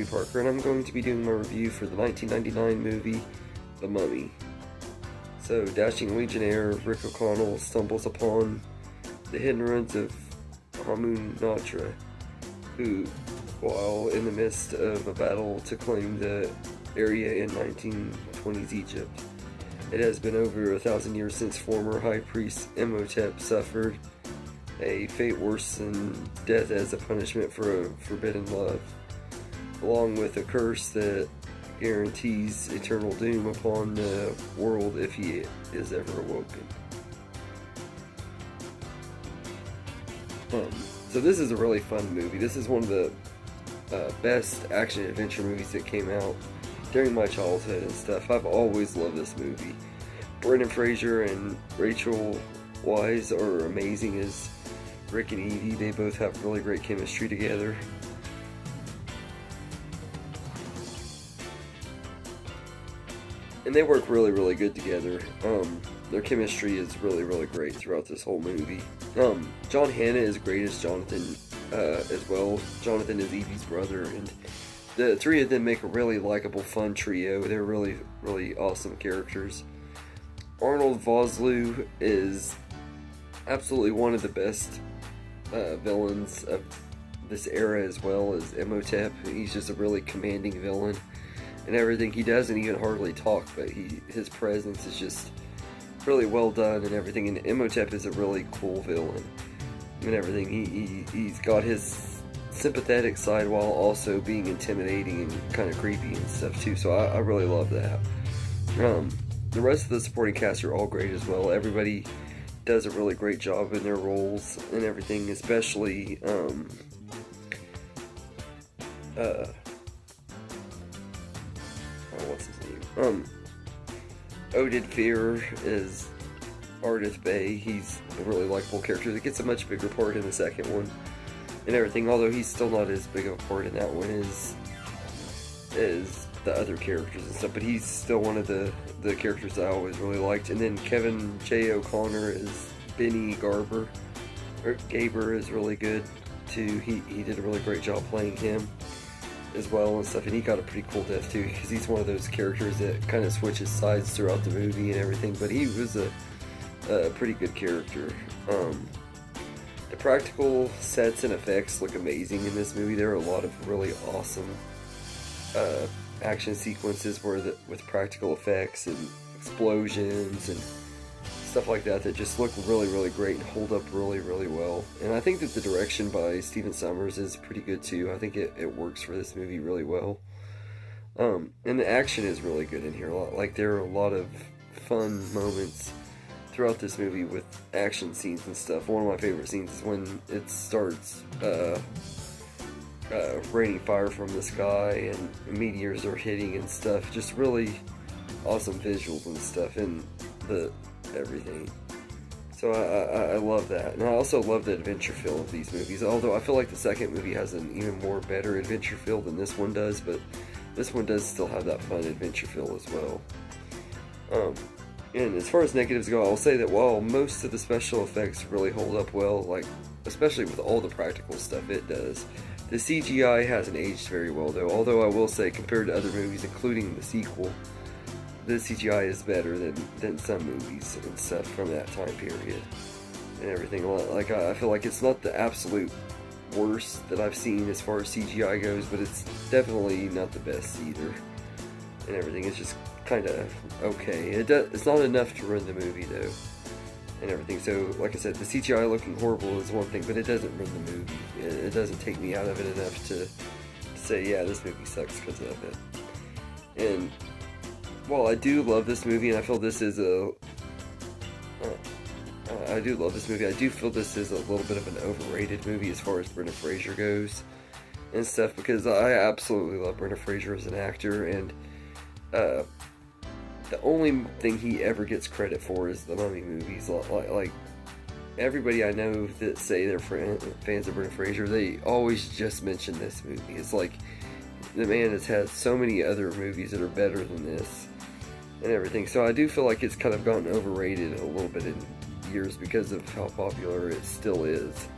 Cody Parker, and I'm going to be doing my review for the 1999 movie, The Mummy. So, dashing Legionnaire Rick O'Connell stumbles upon the hidden ruins of Hamunaptra, who, while in the midst of a battle to claim the area in 1920s Egypt. It has been over 1,000 years since former High Priest Imhotep suffered a fate worse than death as a punishment for a forbidden love, along with a curse that guarantees eternal doom upon the world if he is ever awoken. So this is a really fun movie. This is one of the best action adventure movies that came out during my childhood and stuff. I've always loved this movie. Brendan Fraser and Rachel Weisz are amazing as Rick and Evie. They both have really great chemistry together. And they work really, really good together. Their chemistry is really, really great throughout this whole movie. John Hannah is great as Jonathan as well. Jonathan is Evie's brother, and the three of them make a really likable, fun trio. They're really, really awesome characters. Arnold Vosloo is absolutely one of the best villains of this era, as well as Imhotep. He's just a really commanding villain, and everything he doesn't even hardly talk, but his presence is just really well done and everything. And Imhotep is a really cool villain and everything. He's got his sympathetic side while also being intimidating and kind of creepy and stuff too, so I really love that. The rest of the supporting cast are all great as well. Everybody does a really great job in their roles and everything, especially what's his name? Oded Fehr is Ardith Bey. He's a really likable character that gets a much bigger part in the second one and everything, although he's still not as big of a part in that one as the other characters and stuff, but he's still one of the characters I always really liked. And then Kevin J. O'Connor is Benny Garber, or Gaber is really good too. He did a really great job playing him as well and stuff, and he got a pretty cool death too, because he's one of those characters that kind of switches sides throughout the movie and everything, but he was a pretty good character. The practical sets and effects look amazing in this movie. There are a lot of really awesome action sequences with practical effects and explosions and stuff like that just look really, really great and hold up really, really well. And I think that the direction by Stephen Sommers is pretty good too. I think it works for this movie really well. And the action is really good in here. Like, there are a lot of fun moments throughout this movie with action scenes and stuff. One of my favorite scenes is when it starts raining fire from the sky and meteors are hitting and stuff. Just really awesome visuals and stuff, and everything. So I love that. And I also love the adventure feel of these movies, although I feel like the second movie has an even more better adventure feel than this one does, but this one does still have that fun adventure feel as well. And as far as negatives go, I'll say that while most of the special effects really hold up well, like especially with all the practical stuff it does, the CGI hasn't aged very well though, although I will say compared to other movies, including the sequel, the CGI is better than some movies and stuff from that time period and everything. Like, I feel like it's not the absolute worst that I've seen as far as CGI goes, but it's definitely not the best either and everything. It's just kind of okay. It's not enough to ruin the movie though and everything. So like I said, the CGI looking horrible is one thing, but it doesn't ruin the movie. It doesn't take me out of it enough to say, yeah, this movie sucks because of it. And while I do love this movie, and I feel this is I do love this movie, I do feel this is a little bit of an overrated movie as far as Brendan Fraser goes and stuff, because I absolutely love Brendan Fraser as an actor, and the only thing he ever gets credit for is the Mummy movies. Like everybody I know that say they're fans of Brendan Fraser, they always just mention this movie. It's like the man has had so many other movies that are better than this and everything. So I do feel like it's kind of gotten overrated a little bit in years because of how popular it still is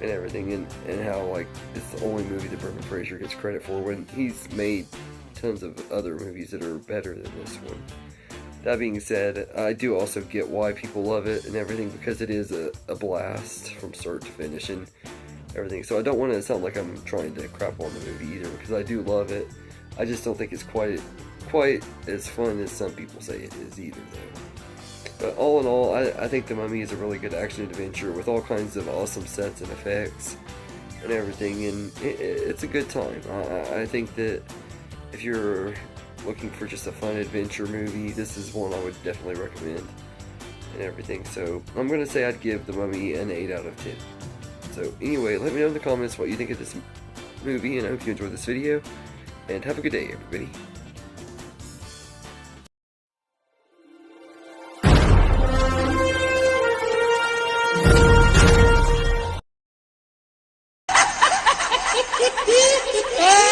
and everything, and how like it's the only movie that Brendan Fraser gets credit for when he's made tons of other movies that are better than this one. That being said, I do also get why people love it and everything, because it is a blast from start to finish and everything. So I don't want to sound like I'm trying to crap on the movie either, because I do love it. I just don't think it's quite as fun as some people say it is either, though. But all in all, I think The Mummy is a really good action adventure with all kinds of awesome sets and effects and everything, and it's a good time. I think that if you're looking for just a fun adventure movie, this is one I would definitely recommend and everything. So I'm going to say I'd give The Mummy an 8 out of 10. So anyway, let me know in the comments what you think of this movie, and I hope you enjoyed this video, and have a good day, everybody. Yeah.